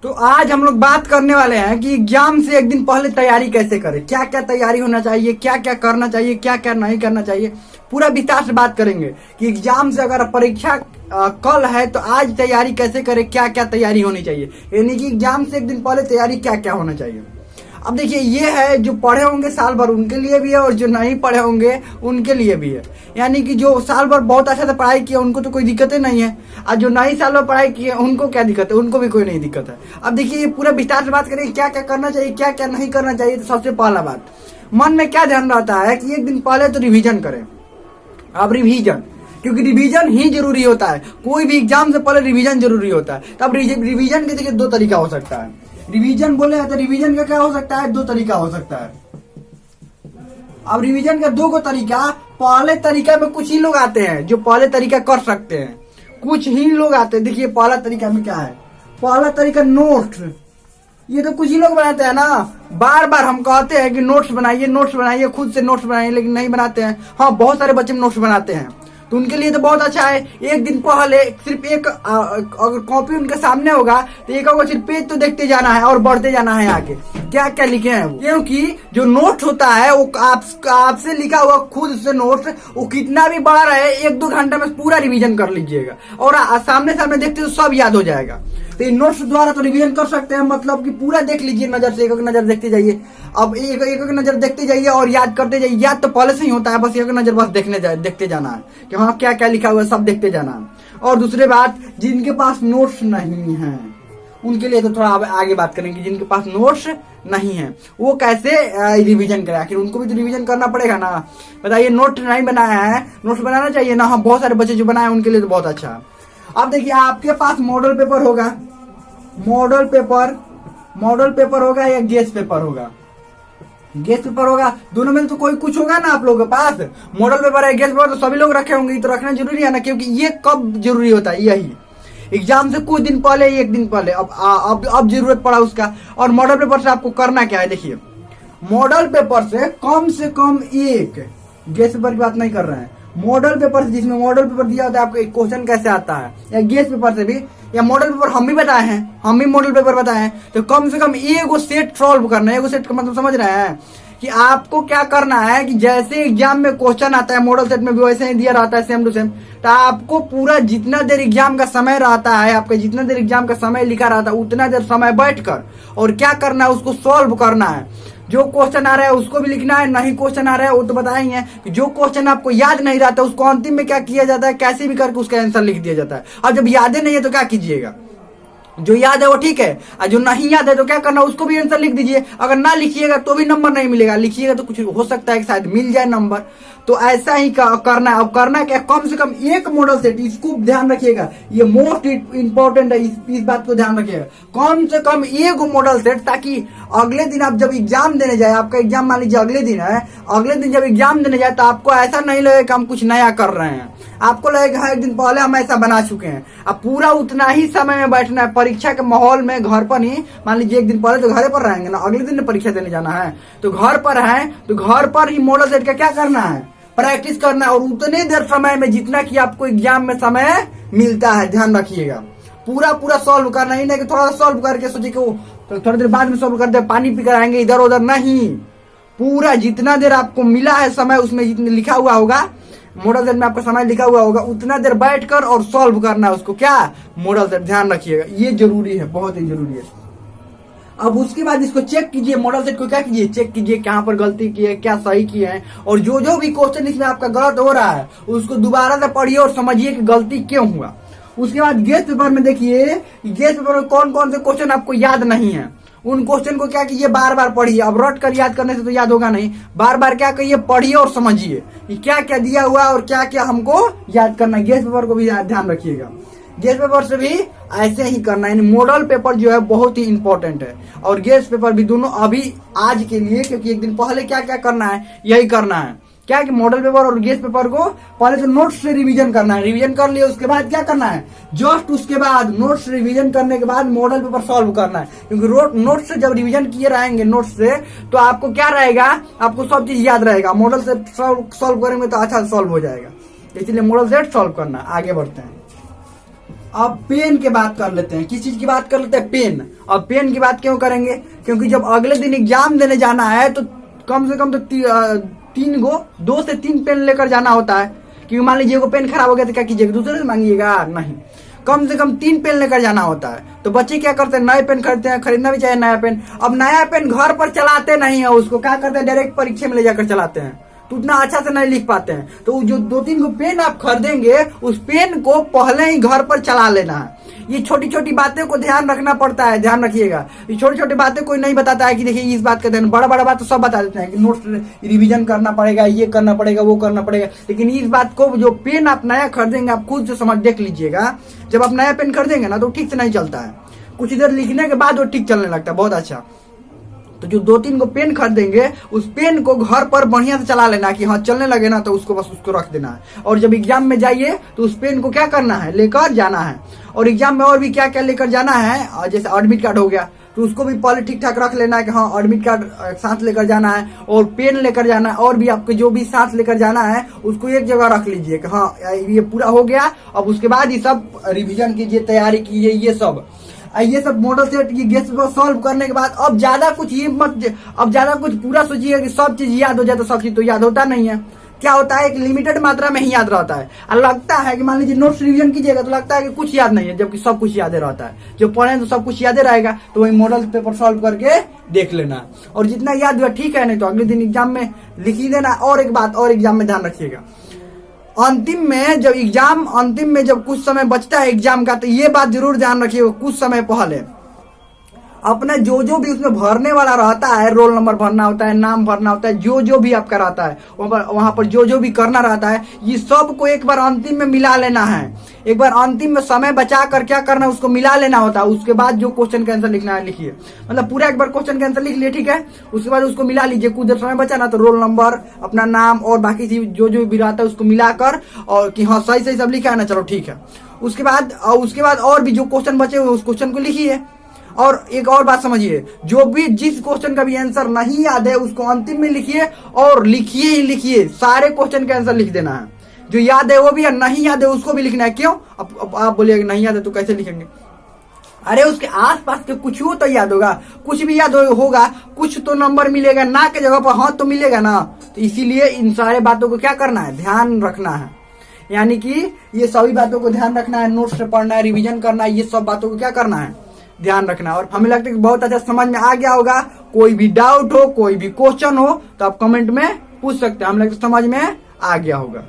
तो आज हम लोग बात करने वाले हैं कि एग्जाम से एक दिन पहले तैयारी कैसे करें, क्या क्या तैयारी होना चाहिए, क्या क्या करना चाहिए, क्या क्या नहीं करना चाहिए। पूरा विस्तार से बात करेंगे कि एग्जाम से अगर परीक्षा कल है तो आज तैयारी कैसे करें, क्या क्या तैयारी होनी चाहिए, यानी कि एग्जाम से एक दिन पहले तैयारी क्या क्या होना चाहिए। अब देखिए, ये है जो पढ़े होंगे साल भर उनके लिए भी है और जो नहीं पढ़े होंगे उनके लिए भी है। यानी कि जो साल भर बहुत अच्छा से पढ़ाई किया उनको तो कोई दिक्कतें नहीं है, और जो नहीं साल भर पढ़ाई किए उनको क्या दिक्कत है, उनको भी कोई नहीं दिक्कत है। अब देखिए, ये पूरा विस्तार से बात करें क्या क्या करना चाहिए, क्या क्या नहीं करना चाहिए। तो सबसे पहला बात, मन में क्या ध्यान रहता है कि एक दिन पहले तो रिविजन करें। अब रिविजन, क्योंकि रिवीजन ही जरूरी होता है, कोई भी एग्जाम से पहले रिवीजन जरूरी होता है। तब रिवीजन के देखिए दो तरीका हो सकता है। रिवीजन बोले तो रिवीजन का क्या हो सकता है, दो तरीका हो सकता है। अब रिवीजन का दो को तरीका, पहले तरीका में कुछ ही लोग आते हैं जो पहले तरीका कर सकते हैं, कुछ ही लोग आते हैं। देखिए पहला तरीका में क्या है, पहला तरीका नोट्स। ये तो कुछ ही लोग बनाते हैं ना, बार बार हम कहते हैं कि नोट्स बनाइए, नोट्स बनाइए, खुद से नोट्स बनाइए, लेकिन नहीं बनाते हैं। हाँ, बहुत सारे बच्चे नोट्स बनाते हैं तो उनके लिए तो बहुत अच्छा है। एक दिन पहले सिर्फ एक अगर कॉपी उनके सामने होगा तो एक सिर्फ पेज तो देखते जाना है और बढ़ते जाना है आगे क्या क्या लिखे हैं वो। क्योंकि जो नोट होता है वो आपसे लिखा हुआ खुद से नोट्स, वो कितना भी बड़ा रहे, एक दो घंटे में पूरा रिवीजन कर लीजिएगा और सामने सामने देखते तो सब याद हो जाएगा। तो इन नोट्स द्वारा तो रिवीजन कर सकते हैं, मतलब कि पूरा देख लीजिए नजर से, एक नजर देखते जाइए। अब एक नजर देखते जाइए और याद करते जाइए। याद तो पहले से ही होता है, बस एक नजर बस देखते जाना है कि हाँ क्या क्या लिखा हुआ है, सब देखते जाना है। और दूसरी बात, जिनके पास नोट्स नहीं है उनके लिए तो थोड़ा आगे बात करेंगे। जिनके पास नोट्स नहीं है वो कैसे रिवीजन करें, आखिर उनको भी तो रिवीजन करना पड़ेगा ना। बताइए, नोट नहीं बनाया है, नोट्स बनाना चाहिए ना। हाँ, बहुत सारे बच्चे जो बनाए उनके लिए तो बहुत अच्छा है। अब देखिए, आपके पास मॉडल पेपर होगा, मॉडल पेपर होगा या गेस पेपर होगा। गेस पेपर होगा, दोनों में तो कोई कुछ होगा ना आप लोगों के पास। मॉडल पेपर है, गेस पेपर तो सभी लोग रखे होंगे, तो रखना जरूरी है ना, क्योंकि ये कब जरूरी होता है, यही एग्जाम से कुछ दिन पहले, एक दिन पहले। अब जरूरत पड़ा उसका। और मॉडल पेपर से आपको करना क्या है, देखिए मॉडल पेपर से कम एक, गेस पेपर की बात नहीं कर रहे हैं, मॉडल पेपर से, जिसमें मॉडल पेपर दिया होता है आपको एक क्वेश्चन कैसे आता है, या गेस पेपर से भी, या मॉडल पेपर हम भी बताए हैं, हम भी मॉडल पेपर बताए हैं। तो कम से कम एक सेट सॉल्व करना है। एक सेट का मतलब समझ रहे हैं कि आपको क्या करना है कि जैसे एग्जाम में क्वेश्चन आता है मॉडल सेट में भी वैसे ही दिया रहता है, सेम टू सेम। तो आपको पूरा जितना देर एग्जाम का समय रहता है, आपका जितना देर एग्जाम का समय लिखा रहता है, उतना देर समय बैठकर और क्या करना है, उसको सॉल्व करना है। जो क्वेश्चन आ रहा है उसको भी लिखना है, नहीं क्वेश्चन आ रहा है वो तो बताएंगे कि जो क्वेश्चन आपको याद नहीं रहता उसको अंतिम में क्या किया जाता है, कैसे भी करके उसका आंसर लिख दिया जाता है। अब जब यादें नहीं है तो क्या कीजिएगा, जो याद है वो ठीक है, और जो नहीं याद है तो क्या करना, उसको भी आंसर लिख दीजिए। अगर ना लिखिएगा तो भी नंबर नहीं मिलेगा, लिखिएगा तो कुछ हो सकता है कि शायद मिल जाए नंबर। तो ऐसा ही करना है। अब करना क्या, कम से कम एक मॉडल सेट, इसको ध्यान रखिएगा, ये मोस्ट इंपॉर्टेंट है, इस बात को ध्यान रखिएगा। कम से कम एक मॉडल सेट, ताकि अगले दिन आप जब एग्जाम देने जाए, आपका एग्जाम मान लीजिए अगले दिन है, अगले दिन जब एग्जाम देने जाए तो आपको ऐसा नहीं लगे कि हम कुछ नया कर रहे हैं, आपको लगेगा एक दिन पहले हम ऐसा बना चुके हैं। अब पूरा उतना ही समय में बैठना है परीक्षा के माहौल में, घर पर ही। मान लीजिए एक दिन पहले तो घर पर रहेंगे ना, अगले दिन परीक्षा देने जाना है तो घर पर है, तो घर पर ही मॉडल सेट का क्या करना है, प्रैक्टिस करना है। और उतने देर समय में जितना कि आपको एग्जाम में समय मिलता है, ध्यान रखिएगा। पूरा सॉल्व करना ही नहीं कि थोड़ा सॉल्व करके सोचिए कि तो थोड़ी देर बाद में सॉल्व कर दे, पानी पीकर आएंगे इधर उधर, नहीं। पूरा जितना देर आपको मिला है समय, उसमें जितने लिखा हुआ होगा मॉडल सेट में, आपका समय लिखा हुआ होगा, उतना देर बैठकर और सॉल्व करना है उसको, क्या मॉडल सेट, ध्यान रखिएगा, ये जरूरी है, बहुत ही जरूरी है। अब उसके बाद इसको चेक कीजिए, मॉडल सेट को क्या कीजिए, चेक कीजिए कहाँ पर गलती की है, क्या सही किए हैं, और जो भी क्वेश्चन इसमें आपका गलत हो रहा है उसको दोबारा से पढ़िए और समझिए कि गलती क्यों हुआ। उसके बाद गेस पेपर में देखिए, गेस पेपर में कौन कौन से क्वेश्चन आपको याद नहीं है, उन क्वेश्चन को क्या कीजिए, बार बार पढ़िए। अब रट कर याद करने से तो याद होगा नहीं, बार बार क्या करिए, पढ़िए और समझिए कि क्या क्या दिया हुआ और क्या क्या हमको याद करना है। गेस पेपर को भी ध्यान रखिएगा, गेस पेपर से भी ऐसे ही करना है। मॉडल पेपर जो है बहुत ही इंपॉर्टेंट है, और गेस पेपर भी, दोनों अभी आज के लिए, क्योंकि एक दिन पहले क्या क्या करना है, यही करना है क्या कि मॉडल पेपर और गेस पेपर को पहले तो नोट्स से रिवीजन करना है। रिवीजन कर लिए उसके बाद क्या करना है, जस्ट उसके बाद नोट्स रिवीजन करने के बाद मॉडल पेपर सॉल्व करना है। क्योंकि नोट्स से जब रिवीजन किए रहेंगे नोट्स से, तो आपको क्या रहेगा, आपको सब चीज याद रहेगा। मॉडल से सॉल्व करेंगे तो अच्छा सॉल्व हो जाएगा, इसलिए मॉडल सेट सॉल्व करना। आगे बढ़ते हैं। अब पेन की बात कर लेते हैं। किस चीज की बात कर लेते हैं? पेन। अब पेन की बात क्यों करेंगे? क्योंकि जब अगले दिन एग्जाम देने जाना है तो कम से कम तो 2 से 3 पेन लेकर जाना होता है। क्योंकि मान लीजिए वो पेन खराब हो गया तो क्या कीजिएगा? दूसरे से मांगिएगा? नहीं, कम से कम 3 पेन लेकर जाना होता है। तो बच्चे क्या करते हैं? नए पेन खरीदते हैं, खरीदना भी चाहिए नया पेन। अब नया पेन घर पर चलाते नहीं है, उसको क्या करते हैं? डायरेक्ट परीक्षा में ले जाकर चलाते हैं, तो उतना अच्छा से नहीं लिख पाते हैं। तो जो 2-3 को पेन आप खरीदेंगे, उस पेन को पहले ही घर पर चला लेना है। ये छोटी छोटी बातें को ध्यान रखना पड़ता है, ध्यान रखिएगा। ये छोटी छोटी बातें कोई नहीं बताता है कि देखिए इस बात का ध्यान। बड़ा बड़ा बात तो सब बता देते हैं कि नोट्स रिवीजन करना पड़ेगा, ये करना पड़ेगा, वो करना पड़ेगा। लेकिन इस बात को, जो पेन आप नया खरीदेंगे, आप खुद से समझ देख लीजिएगा। जब आप नया पेन खरीदेंगे ना तो ठीक से नहीं चलता है, कुछ इधर लिखने के बाद वो ठीक चलने लगता है, बहुत अच्छा। तो जो 2-3 को पेन खरीदेंगे, उस पेन को घर पर बढ़िया से चला लेना कि हाँ चलने लगे ना, तो उसको बस उसको रख देना है। और जब एग्जाम में जाइए तो उस पेन को क्या करना है? लेकर जाना है। और एग्जाम में और भी क्या क्या लेकर जाना है, जैसे एडमिट कार्ड हो गया तो उसको भी पहले ठीक ठाक रख लेना है कि हाँ एडमिट कार्ड साथ लेकर जाना है, और पेन लेकर जाना है, और भी आपको जो भी साथ लेकर जाना है उसको एक जगह रख लीजिए कि हाँ ये पूरा हो गया। अब उसके बाद ये सब रिविजन कीजिए, तैयारी कीजिए, ये सब मॉडल सेट ये गेस को सॉल्व करने के बाद अब ज्यादा कुछ ये मत, अब ज्यादा कुछ पूरा सोचिए कि सब चीज याद हो जाए, तो सब चीज तो याद होता नहीं है। क्या होता है, एक लिमिटेड मात्रा में ही याद रहता है। और लगता है कि मान लीजिए नोट्स रिवीजन कीजिएगा तो लगता है कि कुछ याद नहीं है, जबकि सब कुछ याद रहता है। जब पढ़े तो सब कुछ याद रहेगा, तो वही मॉडल पेपर सॉल्व करके देख लेना, और जितना याद हुआ ठीक है, नहीं तो अगले दिन एग्जाम में लिख ही देना। और एक बात और एग्जाम में ध्यान रखिएगा, अंतिम में जब कुछ समय बचता है एग्जाम का, तो ये बात जरूर ध्यान रखिएगा, कुछ समय पहले अपना जो भी उसमें भरने वाला रहता है, रोल नंबर भरना होता है, नाम भरना होता है, जो भी आपका रहता है वहां पर जो भी करना रहता है, ये सब को एक बार अंतिम में मिला लेना है। एक बार अंतिम में समय बचा कर क्या करना है, उसको मिला लेना होता है। उसके बाद जो क्वेश्चन का आंसर लिखना है लिखिए, मतलब पूरा एक बार क्वेश्चन का आंसर लिख लिए, ठीक है। उसके बाद उसको मिला लीजिए, कुछ देर समय बचा ना तो रोल नंबर, अपना नाम और बाकी जो भी रहता है उसको मिलाकर, और कि हाँ सही सब लिखा है ना, चलो ठीक है। उसके बाद और भी जो क्वेश्चन बचे हुए उस क्वेश्चन को लिखिए। और एक और बात समझिए, जो भी जिस क्वेश्चन का भी आंसर नहीं याद है उसको अंतिम में लिखिए, और लिखिए ही लिखिए, सारे क्वेश्चन का आंसर लिख देना है। जो याद है वो भी, नहीं याद है उसको भी लिखना है। क्यों? अब आप बोलिएगा नहीं याद है तो कैसे लिखेंगे? अरे उसके आसपास के कुछ हो तो याद होगा, कुछ भी याद होगा, कुछ तो नंबर मिलेगा, ना के जगह पर हाँ तो मिलेगा ना। तो इसीलिए इन सारे बातों को क्या करना है, ध्यान रखना है। यानी कि ये सभी बातों को ध्यान रखना है, नोट्स से पढ़ना है, रिविजन करना है, ये सब बातों को क्या करना है, ध्यान रखना। और हमें लगता है कि बहुत अच्छा समझ में आ गया होगा। कोई भी डाउट हो, कोई भी क्वेश्चन हो तो आप कमेंट में पूछ सकते हैं, हमें लगता है समझ में आ गया होगा।